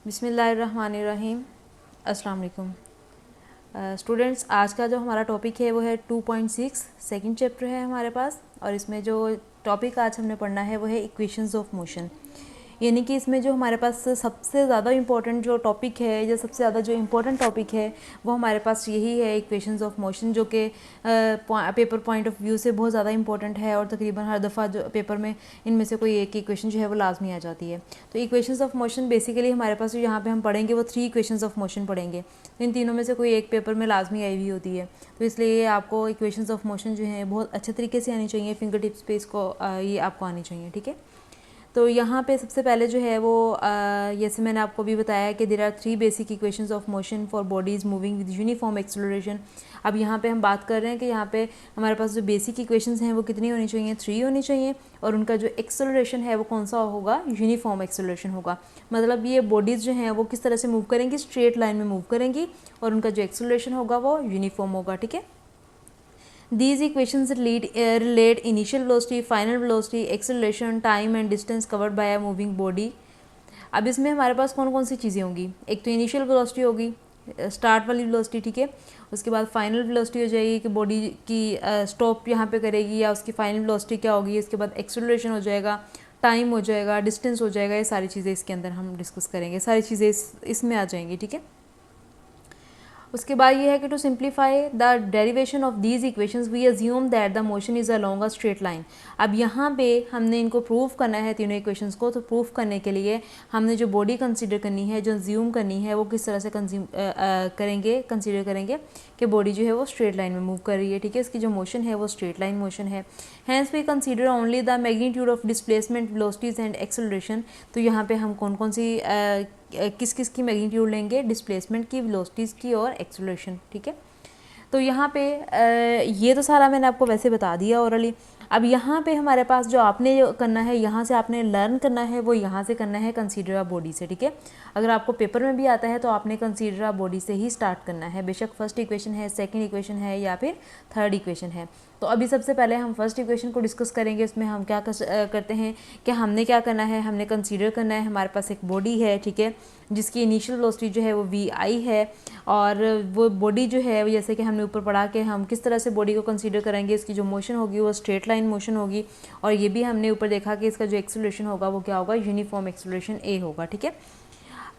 बिस्मिल्लाहिर्रहमानिर्रहीम। अस्सलाम वालेकुम स्टूडेंट्स, आज का जो हमारा टॉपिक है वो है 2.6 सेकंड चैप्टर है हमारे पास। और इसमें जो टॉपिक आज हमने पढ़ना है वो है इक्वेशंस ऑफ मोशन। यानी कि इसमें जो हमारे पास सबसे ज़्यादा इम्पोर्टेंट जो टॉपिक है या सबसे ज़्यादा जो इम्पोर्टेंट टॉपिक है वो हमारे पास यही है, इक्वेशंस ऑफ मोशन, जो कि पेपर पॉइंट ऑफ व्यू से बहुत ज़्यादा इंपॉर्टेंट है। और तकरीबन हर दफ़ा जो पेपर में इनमें से कोई एक इक्वेशन जो है वो लाजमी आ जाती है। तो इक्वेशंस ऑफ मोशन बेसिकली हमारे पास जो यहाँ पे हम पढ़ेंगे वो 3 इक्वेशंस ऑफ मोशन पढ़ेंगे। तो इन तीनों में से कोई एक पेपर में लाजमी आई हुई होती है। तो इसलिए आपको इक्वेशंस ऑफ मोशन जो है बहुत अच्छे तरीके से आनी चाहिए, फिंगर टिप्स पे इसको ये आपको आनी चाहिए, ठीक है। तो यहाँ पे सबसे पहले जो है वो जैसे मैंने आपको भी बताया कि there are 3 basic equations of motion for bodies moving with uniform acceleration. अब यहाँ पे हम बात कर रहे हैं कि यहाँ पे हमारे पास जो बेसिक इक्वेशंस हैं वो कितनी होनी चाहिए, 3 होनी चाहिए। और उनका जो एक्सेलरेशन है वो कौन सा होगा, यूनिफॉर्म एक्सेलरेशन होगा। मतलब ये बॉडीज़ जो हैं वो किस तरह से मूव करेंगी, स्ट्रेट लाइन में मूव करेंगी, और उनका जो एक्सेलरेशन होगा वो यूनिफॉर्म होगा, ठीक है। These equations relate initial velocity, final velocity, acceleration, time and distance covered by a moving body। अब इसमें हमारे पास कौन कौन सी चीज़ें होंगी, एक तो इनिशियल वेलोसिटी होगी, स्टार्ट वाली वेलोसिटी, ठीक है। उसके बाद फाइनल वेलोसिटी हो जाएगी कि बॉडी की स्टॉप यहाँ पे करेगी या उसकी फाइनल वेलोसिटी क्या होगी। इसके बाद एक्सेलरेशन हो जाएगा, टाइम हो जाएगा, डिस्टेंस हो जाएगा। ये सारी चीज़ें इसके अंदर हम डिस्कस करेंगे, सारी चीज़ें इसमें आ जाएंगी, ठीक है। उसके बाद ये है कि to simplify the derivation of these equations we assume that the motion is along a straight line. अब यहाँ पे हमने इनको प्रूव करना है तीनों इक्वेशंस को। तो प्रूव करने के लिए हमने जो बॉडी कंसीडर करनी है, जो अज्यूम करनी है, वो किस तरह से कंसीडर करेंगे कि बॉडी जो है वो स्ट्रेट लाइन में मूव कर रही है, ठीक है। इसकी जो मोशन है वो स्ट्रेट लाइन मोशन है। Hence we consider only the magnitude of displacement, velocities and acceleration. तो यहाँ पे हम कौन कौन सी किस किस की मैग्नीट्यूड लेंगे, डिस्प्लेसमेंट की, वेलोसिटीज़ की और एक्सेलरेशन, ठीक है। तो यहाँ पे ये तो सारा मैंने आपको वैसे बता दिया ओरली। अब यहाँ पे हमारे पास जो आपने करना है, यहाँ से आपने लर्न करना है, वो यहाँ से करना है कंसीडर अ बॉडी से, ठीक है। अगर आपको पेपर में भी आता है तो आपने कंसीडर अ बॉडी से ही स्टार्ट करना है, बेशक फर्स्ट इक्वेशन है, सेकंड इक्वेशन है या फिर थर्ड इक्वेशन है। तो अभी सबसे पहले हम फर्स्ट इक्वेशन को डिस्कस करेंगे। इसमें हम क्या करते हैं कि हमने क्या करना है, हमने कंसीडर करना है हमारे पास एक बॉडी है, ठीक है, जिसकी इनिशियल वेलोसिटी जो है वो vi है। और वो बॉडी जो है, जैसे कि हमने ऊपर पढ़ा कि हम किस तरह से बॉडी को कंसीडर करेंगे, इसकी जो मोशन होगी वो स्ट्रेट लाइन मोशन होगी। और ये भी हमने ऊपर देखा कि इसका जो एक्सेलरेशन होगा वो क्या होगा, यूनिफॉर्म एक्सेलरेशन ए होगा, ठीक है।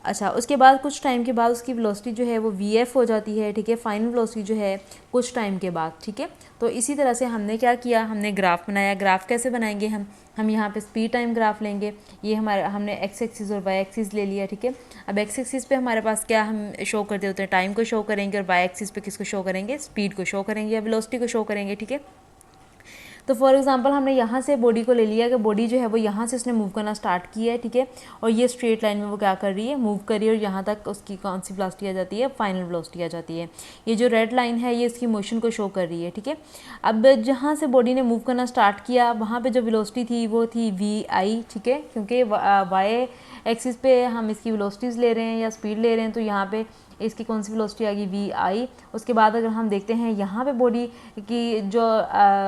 अच्छा, उसके बाद कुछ टाइम के बाद उसकी वेलोसिटी जो है वो vf हो जाती है, ठीक है, फाइनल वेलोसिटी जो है कुछ टाइम के बाद, ठीक है। तो इसी तरह से हमने क्या किया, हमने ग्राफ बनाया। ग्राफ कैसे बनाएंगे हम यहाँ पे स्पीड टाइम ग्राफ लेंगे। ये हमने एक्स एक्सिस और वाई एक्सिस ले लिया, ठीक है। अब एक्स एक्सिस पे हमारे पास क्या हम शो करते होते हैं, टाइम को शो करेंगे, और वाई एक्सिस पे किसको शो करेंगे, स्पीड को शो करेंगे या वेलोसिटी को शो करेंगे, ठीक है। तो फॉर एग्जांपल हमने यहाँ से बॉडी को ले लिया कि बॉडी जो है वो यहाँ से उसने मूव करना स्टार्ट किया है, ठीक है। और ये स्ट्रेट लाइन में वो क्या कर रही है, मूव कर रही है। और यहाँ तक उसकी कौन सी वेलोसिटी आ जाती है, फाइनल वेलोसिटी आ जाती है। ये जो रेड लाइन है ये इसकी मोशन को शो कर रही है, ठीक है। अब जहाँ से बॉडी ने मूव करना स्टार्ट किया वहाँ पर जो वेलोसिटी थी वो थी vi, ठीक है, क्योंकि वाई एक्सिस पे हम इसकी वेलोसिटीज़ ले रहे हैं या स्पीड ले रहे हैं। तो यहाँ पे इसकी कौन सी वेलोसिटी आ गई, vi। उसके बाद अगर हम देखते हैं यहाँ पे बॉडी की जो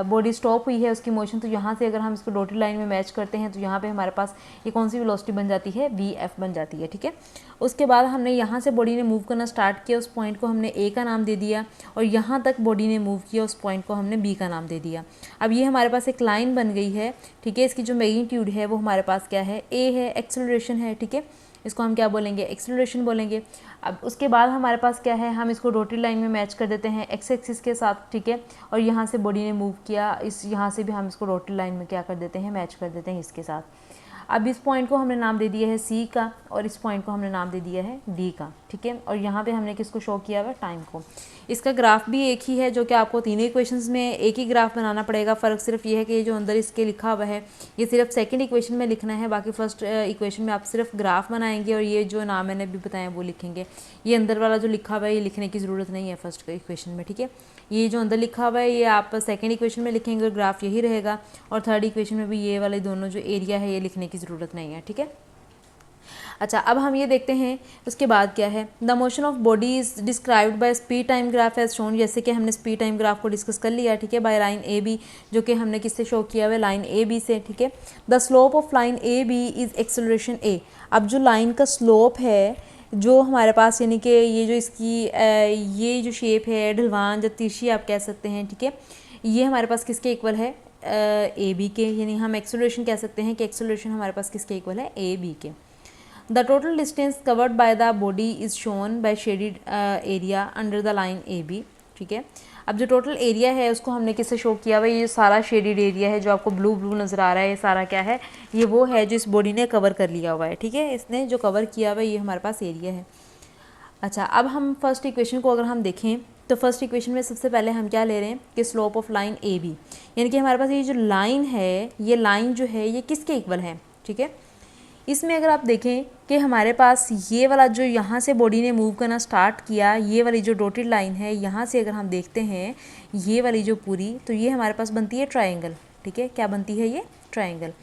बॉडी स्टॉप हुई है उसकी मोशन, तो यहाँ से अगर हम इसको डॉटेड लाइन में मैच करते हैं तो यहाँ पे हमारे पास ये कौन सी वेलोसिटी बन जाती है, vf बन जाती है, ठीक है। उसके बाद हमने यहाँ से बॉडी ने मूव करना स्टार्ट किया, उस पॉइंट को हमने a का नाम दे दिया। और यहाँ तक बॉडी ने मूव किया, उस पॉइंट को हमने b का नाम दे दिया। अब ये हमारे पास एक लाइन बन गई है, ठीक है। इसकी जो मैग्नीट्यूड है वो हमारे पास क्या है, a है, एक्सेलरेशन है, ठीक है। इसको हम क्या बोलेंगे, एक्सेलरेशन बोलेंगे। अब उसके बाद हमारे पास क्या है, हम इसको डॉटेड लाइन में मैच कर देते हैं एक्स एक्सिस के साथ, ठीक है। और यहाँ से बॉडी ने मूव किया, यहाँ से भी हम इसको डॉटेड लाइन में क्या कर देते हैं, मैच कर देते हैं इसके साथ। अब इस पॉइंट को हमने नाम दे दिया है सी का, और इस पॉइंट को हमने नाम दे दिया है डी का, ठीक है। और यहाँ पे हमने किसको शो किया हुआ, टाइम को। इसका ग्राफ भी एक ही है, जो कि आपको तीनों इक्वेशंस में एक ही ग्राफ बनाना पड़ेगा। फ़र्क सिर्फ ये है कि ये जो अंदर इसके लिखा हुआ है ये सिर्फ सेकंड इक्वेशन में लिखना है, बाकी फर्स्ट इक्वेशन में आप सिर्फ ग्राफ बनाएंगे और ये जो नाम मैंने अभी बताया वो लिखेंगे। ये अंदर वाला जो लिखा हुआ है ये लिखने की ज़रूरत नहीं है फर्स्ट इक्वेशन में, ठीक है। ये जो अंदर लिखा हुआ है ये आप सेकंड इक्वेशन में लिखेंगे और ग्राफ यही रहेगा। और थर्ड इक्वेशन में भी ये वाले दोनों जो एरिया है ये लिखने की ज़रूरत नहीं है, ठीक है। अच्छा, अब हम ये देखते हैं उसके बाद क्या है। The motion of body is described by speed time graph as shown, जैसे कि हमने स्पीड टाइम ग्राफ को डिस्कस कर लिया, ठीक है, बाय लाइन ए बी, जो कि हमने किससे शो किया हुआ है, लाइन ए बी से, ठीक है। The slope of line A B is acceleration A. अब जो लाइन का स्लोप है जो हमारे पास, यानी कि ये जो इसकी ये जो शेप है ढलवान या तिरछी आप कह सकते हैं, ठीक है, ये हमारे पास किसके इक्वल है, ए बी के, यानी हम एक्सेलरेशन कह सकते हैं कि एक्सेलरेशन हमारे पास किसके इक्वल है, ए बी के। The total distance covered by the body is shown by shaded area under the line A B, ठीक है। अब जो टोटल एरिया है उसको हमने किससे शो किया हुआ है, ये सारा शेडेड एरिया है जो आपको ब्लू ब्लू नज़र आ रहा है, ये सारा क्या है, ये वो है जो इस बॉडी ने कवर कर लिया हुआ है, ठीक है, इसने जो कवर किया हुआ है ये हमारे पास एरिया है। अच्छा, अब हम फर्स्ट इक्वेशन को अगर हम देखें तो फर्स्ट इक्वेशन में सबसे पहले हम क्या ले रहे हैं कि slope of line A B, यानी कि हमारे पास ये जो लाइन है, ये लाइन जो है ये किसके इक्वल है, ठीक है। इसमें अगर आप देखें कि हमारे पास ये वाला जो यहाँ से बॉडी ने मूव करना स्टार्ट किया, ये वाली जो डॉटेड लाइन है, यहाँ से अगर हम देखते हैं ये वाली जो पूरी, तो ये हमारे पास बनती है ट्रायंगल, ठीक है, क्या बनती है ये, ट्रायंगल।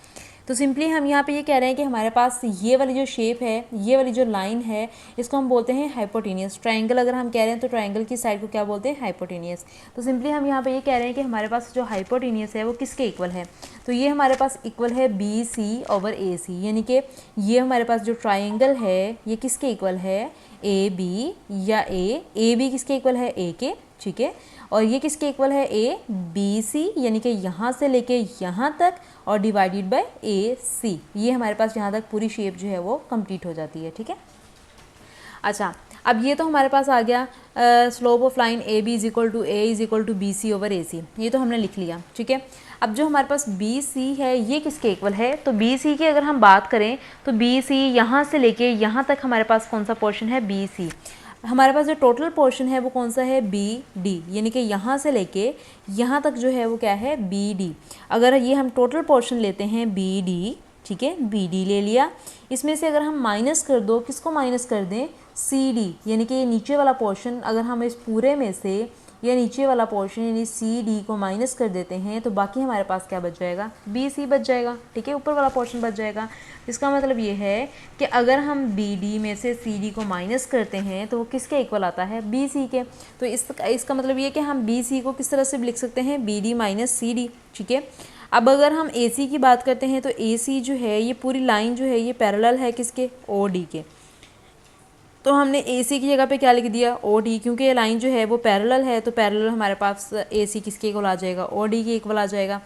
तो सिंपली हम यहाँ पे ये कह रहे हैं कि हमारे पास ये वाली जो शेप है, ये वाली जो लाइन है, इसको हम बोलते हैं हाइपोटेनियस। ट्रायंगल अगर हम कह रहे हैं तो ट्रायंगल की साइड को क्या बोलते हैं, हाइपोटेनियस। तो सिंपली हम यहाँ पे ये कह रहे हैं कि हमारे पास जो हाइपोटेनियस है वो किसके इक्वल है, तो ये हमारे पास इक्वल है बी सी ओवर ए सी, यानी कि ये हमारे पास जो ट्रायंगल है ये किसके इक्वल है, ए बी, या ए बी किसके इक्वल है, ए के, ठीक है, और ये किसके इक्वल है, ए बी सी, यानी कि यहाँ से लेके यहाँ तक और डिवाइडेड बाय ए सी, ये हमारे पास यहाँ तक पूरी शेप जो है वो कंप्लीट हो जाती है, ठीक है। अच्छा, अब ये तो हमारे पास आ गया slope of line A B is equal to B C over A C, ये तो हमने लिख लिया, ठीक है। अब जो हमारे पास बी सी है ये किसके इक्वल है, तो बी सी की अगर हम बात करें तो बी सी यहाँ से लेके यहाँ तक हमारे पास कौन सा पोर्शन है, बी सी। हमारे पास जो टोटल पोर्शन है वो कौन सा है, बी डी, यानी कि यहाँ से लेके यहाँ तक जो है वो क्या है, बी डी। अगर ये हम टोटल पोर्शन लेते हैं बी डी, ठीक है, बी डी ले लिया, इसमें से अगर हम माइनस कर दो, किसको माइनस कर दें, सी डी, यानी कि ये नीचे वाला पोर्शन, अगर हम इस पूरे में से या नीचे वाला पोर्शन यानी सी डी को माइनस कर देते हैं तो बाकी हमारे पास क्या बच जाएगा, बी सी बच जाएगा, ठीक है, ऊपर वाला पोर्शन बच जाएगा। इसका मतलब ये है कि अगर हम बी डी में से सी डी को माइनस करते हैं तो वो किसके इक्वल आता है, बी सी के। तो इसका मतलब ये कि हम बी सी को किस तरह से लिख सकते हैं, B D minus C D, ठीक है। अब अगर हम ए सी की बात करते हैं तो ए सी जो है ये पूरी लाइन जो है ये पैरेलल है किसके, ओ डी के। तो हमने ए सी की जगह पे क्या लिख दिया, ओ डी, क्योंकि ये लाइन जो है वो पैरेलल है, तो पैरेलल हमारे पास ए सी किसके इक्वल आ जाएगा, ओ डी के इक्वल आ जाएगा।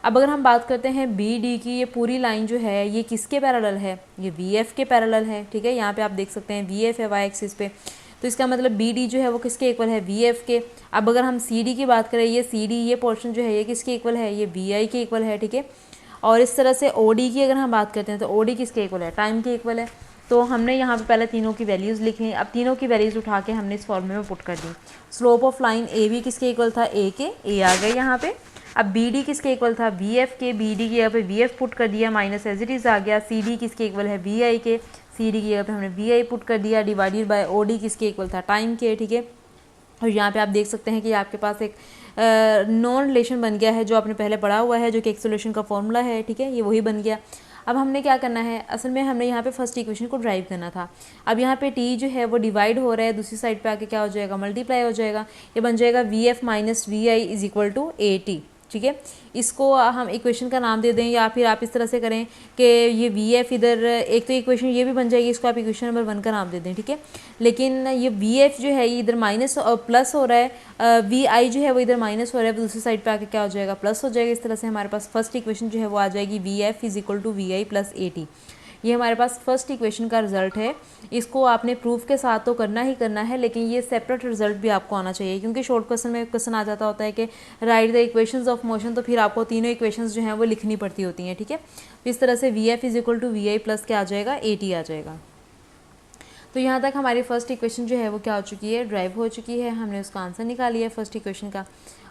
अब अगर हम बात करते हैं बी डी की, ये पूरी लाइन जो है ये किसके पैरेलल है, ये वी एफ के पैरेलल है, ठीक है। यहाँ पे आप देख सकते हैं वी एफ है वाई एक्सिस पे, तो इसका मतलब बी डी जो है वो किसके इक्वल है, वी एफ के। अब अगर हम सी डी की बात करें, ये सी डी ये पोर्शन जो है ये किसके इक्वल है, ये वी आई के इक्वल है, ठीक है। और इस तरह से ओ डी की अगर हम बात करते हैं तो ओ डी किसके इक्वल है, टाइम के इक्वल है। तो हमने यहाँ पे पहले तीनों की वैल्यूज़ लिखी, अब तीनों की वैल्यूज़ उठा के हमने इस फॉर्मूले में पुट कर दी। Slope of line A B किसके इक्वल था, ए के, ए आ गए यहाँ पे। अब बी डी किसके इक्वल था, वी एफ के, बी डी की जगह पे वी एफ पुट कर दिया, माइनस एज इट इज़ आ गया। सी डी किसके इक्वल है, वी आई के, सी डी की जगह पे हमने वी आई पुट कर दिया, डिवाइडेड बाय ओ डी किसके इक्वल था, टाइम के, ठीक है। और यहाँ पे आप देख सकते हैं कि आपके पास एक नॉन रिलेशन बन गया है जो आपने पहले पढ़ा हुआ है, जो कि एक्सेलरेशन का फॉर्मूला है, ठीक है, ये वही बन गया। अब हमने क्या करना है, असल में हमने यहाँ पे फर्स्ट इक्वेशन को ड्राइव करना था। अब यहाँ पे टी जो है वो डिवाइड हो रहा है, दूसरी साइड पे आके क्या हो जाएगा, मल्टीप्लाई हो जाएगा, ये बन जाएगा v f minus v i is equal to a t, ठीक है। इसको हम इक्वेशन का नाम दे दें, या फिर आप इस तरह से करें कि ये वी एफ इधर एक तो इक्वेशन ये भी बन जाएगी, इसको आप इक्वेशन नंबर 1 का नाम दे दें, ठीक है। लेकिन ये वी एफ जो है ये इधर माइनस और प्लस हो रहा है, वी आई जो है वो इधर माइनस हो रहा है, दूसरी साइड पे आके क्या हो जाएगा, प्लस हो जाएगा। इस तरह से हमारे पास फर्स्ट इक्वेशन जो है वो आ जाएगी v f is equal to v i plus a t. ये हमारे पास फर्स्ट इक्वेशन का रिजल्ट है। इसको आपने प्रूफ के साथ तो करना ही करना है, लेकिन ये सेपरेट रिजल्ट भी आपको आना चाहिए, क्योंकि शॉर्ट क्वेश्चन में क्वेश्चन आ जाता होता है कि right the equations of motion, तो फिर आपको तीनों इक्वेशंस जो हैं वो लिखनी पड़ती होती हैं, ठीक है। तो इस तरह से v f is equal to v i plus क्या आ जाएगा, ए टी आ जाएगा। तो यहाँ तक हमारी फर्स्ट इक्वेशन जो है वो क्या हो चुकी है, ड्राइव हो चुकी है, हमने उसका आंसर निकाल लिया फर्स्ट इक्वेशन का।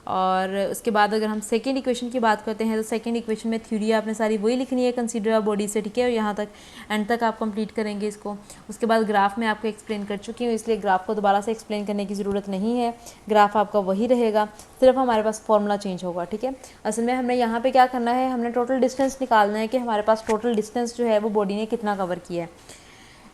और उसके बाद अगर हम सेकेंड इक्वेशन की बात करते हैं तो सेकेंड इक्वेशन में थ्योरी आपने सारी वही लिखनी है, कंसीडर अ बॉडी से, ठीक है। और यहाँ तक एंड तक आप कंप्लीट करेंगे इसको। उसके बाद ग्राफ में आपको एक्सप्लेन कर चुकी हूँ, इसलिए ग्राफ को दोबारा से एक्सप्लेन करने की ज़रूरत नहीं है, ग्राफ आपका वही रहेगा, सिर्फ हमारे पास फॉर्मूला चेंज होगा, ठीक है। असल में हमने यहाँ पर क्या करना है, हमने टोटल डिस्टेंस निकालना है कि हमारे पास टोटल डिस्टेंस जो है वो बॉडी ने कितना कवर किया है।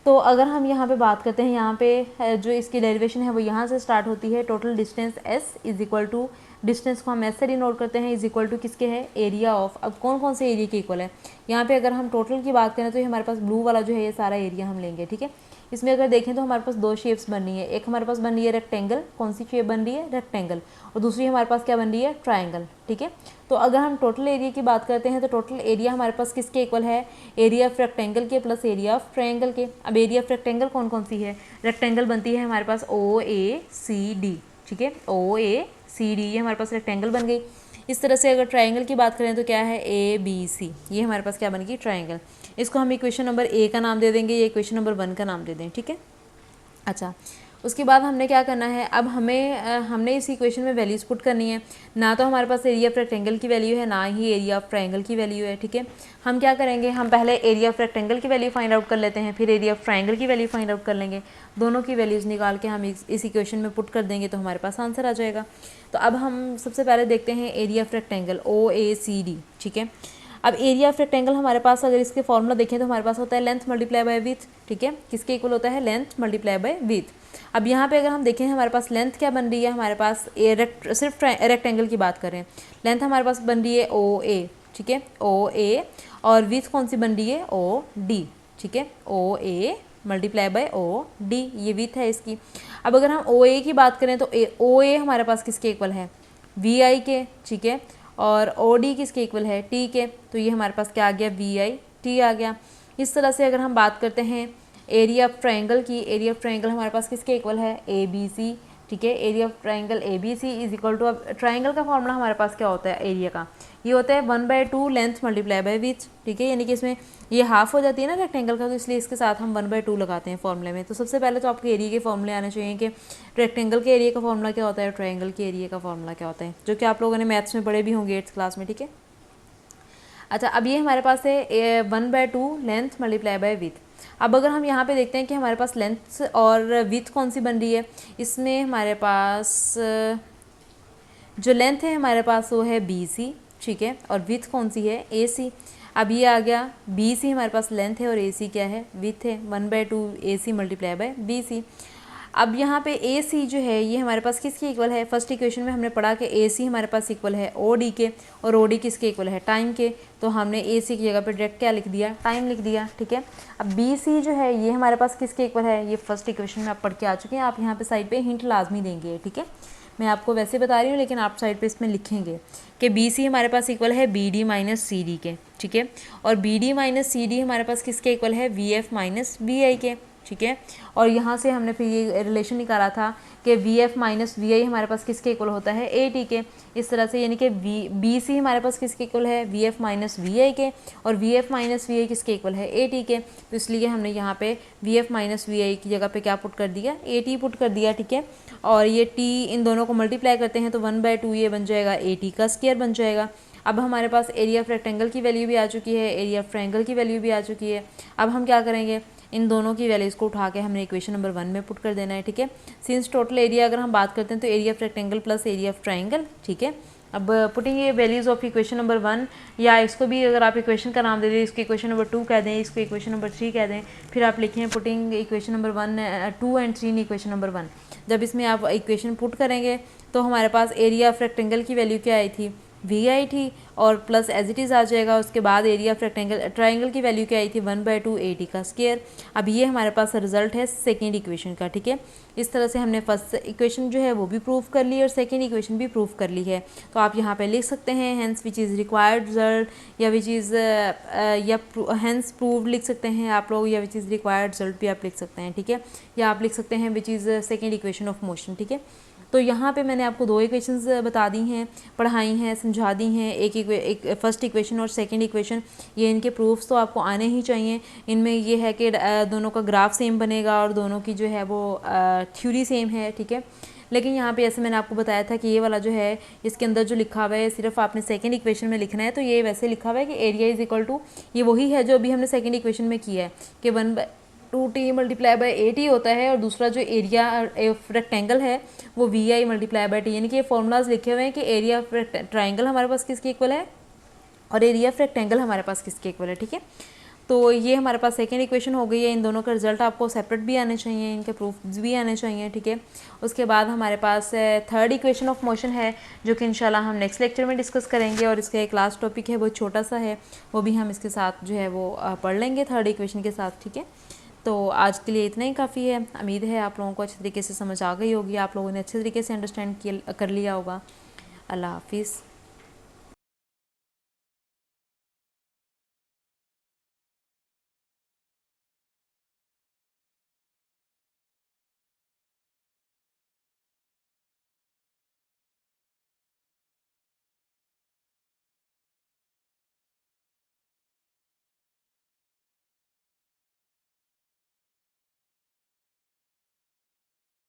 तो अगर हम यहाँ पे बात करते हैं, यहाँ पे जो इसकी डेरिवेशन है वो यहाँ से स्टार्ट होती है, total distance s is equal to, distance को हम s से डिनोट करते हैं, इज इक्वल टू किसके है, एरिया ऑफ। अब कौन कौन से एरिया के इक्वल है, यहाँ पे अगर हम टोटल की बात करें तो ये हमारे पास ब्लू वाला जो है ये सारा एरिया हम लेंगे, ठीक है। इसमें अगर देखें तो हमारे पास दो शेप्स बन रही है, एक हमारे पास बन रही है रेक्टेंगल, कौन सी शेप बन रही है, रेक्टेंगल, और दूसरी हमारे पास क्या बन रही है, ट्राइंगल, ठीक है। तो अगर हम टोटल एरिया की बात करते हैं तो टोटल एरिया हमारे पास किसके इक्वल है, एरिया ऑफ रेक्टेंगल के प्लस एरिया ऑफ ट्रायंगल के। अब एरिया ऑफ रेक्टेंगल कौन कौन सी है, रेक्टेंगल बनती है हमारे पास OACD, ठीक है, OACD ये हमारे पास रेक्टेंगल बन गई। इस तरह से अगर ट्रायंगल की बात करें तो क्या है, ABC, ये हमारे पास क्या बन गई, ट्रायंगल। इसको हम इक्वेशन नंबर A का नाम दे देंगे, ये इक्वेशन नंबर 1 का नाम दे दें, ठीक है। अच्छा, उसके बाद हमने क्या करना है, अब हमने इस इक्वेशन में वैल्यूज़ पुट करनी है। ना तो हमारे पास एरिया ऑफ रेक्टेंगल की वैल्यू है, ना ही एरिया ऑफ ट्रायंगल की वैल्यू है, ठीक है। हम क्या करेंगे, हम पहले एरिया ऑफ रेक्टेंगल की वैल्यू फाइंड आउट कर लेते हैं, फिर एरिया ऑफ ट्रायंगल की वैल्यू फाइंड आउट कर लेंगे। दोनों की वैल्यूज़ निकाल के हम इस इक्वेशन में पुट कर देंगे तो हमारे पास आंसर आ जाएगा। तो अब हम सबसे पहले देखते हैं एरिया ऑफ रेक्टेंगल OACD, ठीक है। अब एरिया ऑफ रेक्टेंगल हमारे पास अगर इसके फॉर्मूला देखें तो हमारे पास होता है लेंथ मल्टीप्लाई बाय विड्थ, ठीक है, किसके इक्वल होता है, लेंथ मल्टीप्लाई बाय विड्थ। अब यहाँ पे अगर हम देखें हमारे पास लेंथ क्या बन रही है, हमारे पास सिर्फ रेक्टेंगल की बात करें, लेंथ हमारे पास बन रही है OA, ठीक है, OA, और विड्थ कौन सी बन रही है, OD, ठीक है, OA मल्टीप्लाई बाय OD, ये विड्थ है इसकी। अब अगर हम OA की बात करें तो OA हमारे पास किसके इक्वल है, VI के, ठीक है, और OD किसके इक्वल है, T के। तो ये हमारे पास क्या आ गया, VIT आ गया। इस तरह से अगर हम बात करते हैं एरिया ऑफ ट्रायंगल की, एरिया ऑफ ट्रायंगल हमारे पास किसके इक्वल है, ABC, ठीक है, area of triangle ABC is equal to, अब ट्रायंगल का फॉर्मूला हमारे पास क्या होता है एरिया का, ये होता है 1/2 लेंथ मल्टीप्लाई बाय विड्थ, ठीक है, यानी कि इसमें ये हाफ हो जाती है ना रेक्टेंगल का, तो इसलिए इसके साथ हम 1/2 लगाते हैं फॉर्मूले में। तो सबसे पहले तो आपके एरिया के फॉर्मूले आने चाहिए कि रेक्टेंगल के एरिया का फॉर्मूला क्या होता है, ट्रायंगल के एरिया का फॉर्मूला क्या होता है, जो कि आप लोगों ने मैथ्स में पढ़े भी होंगे 8th क्लास में, ठीक है। अच्छा, अब ये हमारे पास है 1/2 लेंथ मल्टीप्लाई बाय विड्थ। अब अगर हम यहाँ पे देखते हैं कि हमारे पास लेंथ और विड्थ कौन सी बन रही है, इसमें हमारे पास जो लेंथ है हमारे पास वो है BC, ठीक है, और विड्थ कौन सी है, AC। अब ये आ गया BC हमारे पास लेंथ है और AC क्या है, विड्थ है, 1/2 AC मल्टीप्लाई बाय BC। अब यहाँ पे AC जो है ये हमारे पास किसके इक्वल है, फर्स्ट इक्वेशन में हमने पढ़ा कि AC हमारे पास इक्वल है OD के, और OD किसके इक्वल है, टाइम के। तो हमने AC की जगह पे डायरेक्ट क्या लिख दिया, टाइम लिख दिया, ठीक है। अब BC जो है ये हमारे पास किसके इक्वल है, ये फर्स्ट इक्वेशन में आप पढ़ के आ चुके हैं, आप यहाँ पे साइड पे हिंट लाजमी देंगे, ठीक है। मैं आपको वैसे बता रही हूँ लेकिन आप साइड पे इसमें लिखेंगे कि BC हमारे पास इक्वल है BD माइनस CD के, ठीक है, और BD माइनस CD हमारे पास किसके इक्वल है, VF माइनस VI के, ठीक है। और यहाँ से हमने फिर ये रिलेशन निकाला था कि VF माइनस VI हमारे पास किसके इक्वल होता है, AT के। इस तरह से यानी कि BC हमारे पास किसके इक्वल है, VF माइनस VI के, और VF माइनस VI किसके इक्वल है, AT के। तो इसलिए हमने यहाँ पे VF माइनस VI की जगह पे क्या पुट कर दिया, AT पुट कर दिया, ठीक है। और ये T इन दोनों को मल्टीप्लाई करते हैं तो 1/2 ये बन जाएगा AT का स्क्वायर बन जाएगा। अब हमारे पास एरिया ऑफ रेक्टेंगल की वैल्यू भी आ चुकी है, एरिया ऑफ ट्रायंगल की वैल्यू भी आ चुकी है। अब हम क्या करेंगे, इन दोनों की वैल्यूज़ को उठा के हमने इक्वेशन नंबर 1 में पुट कर देना है, ठीक है। सिंस टोटल एरिया अगर हम बात करते हैं तो area of rectangle plus area of triangle, ठीक है। अब पुटिंग ये वैल्यूज़ ऑफ इक्वेशन नंबर 1, या इसको भी अगर आप इक्वेशन का नाम दे दें, इसको इक्वेशन नंबर 2 कह दें, इसको इक्वेशन नंबर 3 कह दें, फिर आप लिखें putting equation number 1, 2 and 3 in equation number 1। जब इसमें आप इक्वेशन पुट करेंगे तो हमारे पास एरिया ऑफ रेक्टेंगल की वैल्यू क्या आई थी, VI थी, और प्लस एज इट इज़ आ जाएगा। उसके बाद एरिया ऑफ रेक्टेंगल ट्रायंगल की वैल्यू क्या आई थी, 1/2 AT का स्क्वायर। अब ये हमारे पास रिजल्ट है सेकेंड इक्वेशन का, ठीक है। इस तरह से हमने फर्स्ट इक्वेशन जो है वो भी प्रूव कर ली और सेकेंड इक्वेशन भी प्रूव कर ली है। तो आप यहाँ पे लिख सकते हैं hence which is required result, या विच इज़ या हैंस प्रूव लिख सकते हैं आप लोग, या विच इज़ रिक्वायर्ड रिजल्ट भी आप लिख सकते हैं, ठीक है। या आप लिख सकते हैं which is second equation of motion, ठीक है। तो यहाँ पे मैंने आपको 2 इक्वेशंस बता दी हैं, पढ़ाई हैं, समझा दी हैं, एक फर्स्ट इक्वेशन और सेकंड इक्वेशन। ये इनके प्रूफ्स तो आपको आने ही चाहिए। इनमें ये है कि दोनों का ग्राफ सेम बनेगा और दोनों की जो है वो थ्योरी सेम है, ठीक है। लेकिन यहाँ पे ऐसे मैंने आपको बताया था कि ये वाला जो है इसके अंदर जो लिखा हुआ है सिर्फ आपने सेकंड इक्वेशन में लिखना है। तो ये वैसे लिखा हुआ है कि एरिया इज इक्वल टू, ये वही है जो अभी हमने सेकंड इक्वेशन में किया है कि 1/2T मल्टीप्लाई बाय AT होता है, और दूसरा जो एरिया ऑफ रेक्टेंगल है वो VI मल्टीप्लाई बाय T, यानी कि ये फॉर्मूलाज लिखे हुए हैं कि एरिया ऑफ ट्रायंगल हमारे पास किसके इक्वल है और एरिया ऑफ रेक्टेंगल हमारे पास किसके इक्वल है, ठीक है। तो ये हमारे पास सेकेंड इक्वेशन हो गई है। इन दोनों का रिजल्ट आपको सेपरेट भी आने चाहिए, इनके प्रूफ्स भी आने चाहिए, ठीक है। उसके बाद हमारे पास थर्ड इक्वेशन ऑफ मोशन है, जो कि इंशाल्लाह हम नेक्स्ट लेक्चर में डिस्कस करेंगे। और इसका एक लास्ट टॉपिक है, वो छोटा सा है, वो भी हम इसके साथ जो है वो पढ़ लेंगे थर्ड इक्वेशन के साथ, ठीक है। तो आज के लिए इतना ही काफ़ी है। उम्मीद है आप लोगों को अच्छे तरीके से समझ आ गई होगी, आप लोगों ने अच्छे तरीके से अंडरस्टैंड कर लिया होगा। अल्लाह हाफिज़।